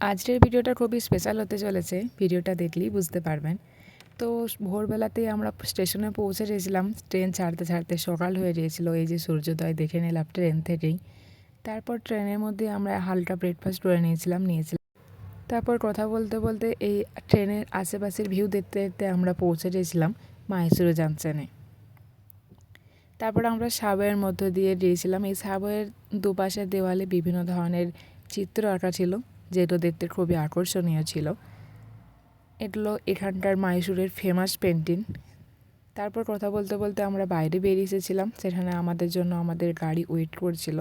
আজকের ভিডিওটা খুবই স্পেশাল হতে চলেছে, ভিডিওটা দেখলেই বুঝতে পারবেন। তো ভোরবেলাতেই আমরা স্টেশনে পৌঁছে গেছিলাম। ট্রেন ছাড়তে ছাড়তে সকাল হয়ে গিয়েছিল। এই যে সূর্যোদয় দেখে নিলাম ট্রেন থেকেই। তারপর ট্রেনের মধ্যে আমরা হালকা ব্রেকফাস্ট করে নিয়েছিলাম। তারপর কথা বলতে বলতে এই ট্রেনের আশেপাশের ভিউ দেখতে দেখতে আমরা পৌঁছে গেছিলাম মাইসোর জাংশনে। তারপর আমরা সাবওয়ের মধ্য দিয়ে গিয়েছিলাম। এই সাবওয়ের দুপাশের দেওয়ালে বিভিন্ন ধরনের চিত্র আঁকা ছিল, যেগুলো দেখতে খুবই আকর্ষণীয় ছিল। এগুলো এখানকার মাইসোরের ফেমাস পেন্টিং। তারপর কথা বলতে বলতে আমরা বাইরে বেরিয়ে এসেছিলাম। সেখানে আমাদের জন্য আমাদের গাড়ি ওয়েট করছিল।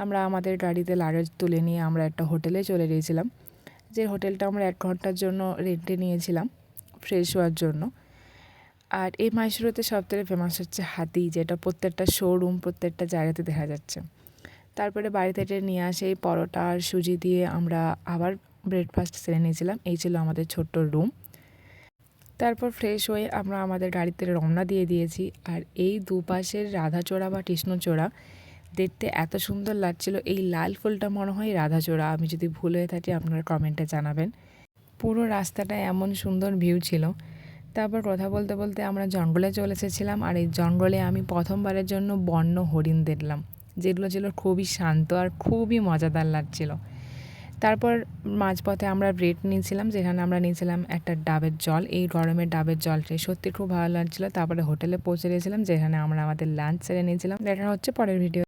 আমরা আমাদের গাড়িতে লাগেজ তুলে নিয়ে আমরা একটা হোটেলে চলে গিয়েছিলাম, যে হোটেলটা আমরা 1 ঘন্টার জন্য রেন্টে নিয়েছিলাম ফ্রেশ হওয়ার জন্য। আর এই মাইসোরেতে সবথেকে ফেমাস হচ্ছে হাতি, যেটা প্রত্যেকটা শোরুম প্রত্যেকটা জায়গাতে দেখা যাচ্ছে। তারপরে বাড়ি থেকে নিয়ে আসে এই পরোটা আর সুজি দিয়ে আমরা আবার ব্রেকফাস্ট সেরে নিয়েছিলাম। এই ছিল আমাদের ছোট্ট রুম। তারপর ফ্রেশ হয়ে আমরা আমাদের গাড়িতে রওনা দিয়ে দিয়েছি। আর এই দুপাশের রাধাচূড়া বা কৃষ্ণচূড়া দেখতে এত সুন্দর লাগছিল। এই লাল ফুলটা মনে হয় রাধাচূড়া, আমি যদি ভুল হয়ে থাকি আপনারা কমেন্টে জানাবেন। পুরো রাস্তাটায় এমন সুন্দর ভিউ ছিল। তারপর কথা বলতে বলতে আমরা জঙ্গলে চলে এসেছিলাম। আর এই জঙ্গলে আমি প্রথমবারের জন্য বন্য হরিণ দেখলাম, যেগুলো ছিল খুবই শান্ত আর খুবই মজাদার লাগছিল। তারপর মাঝপথে আমরা ব্রেড নিয়েছিলাম, যেখানে আমরা নিয়েছিলাম একটা ডাবের জল। এই গরমের ডাবের জলটাই সত্যি খুব ভালো লাগছিলো। তারপরে হোটেলে পৌঁছে গিয়েছিলাম, যেখানে আমরা আমাদের লাঞ্চ সেরে নিয়েছিলাম। দেখা হচ্ছে পরের ভিডিও।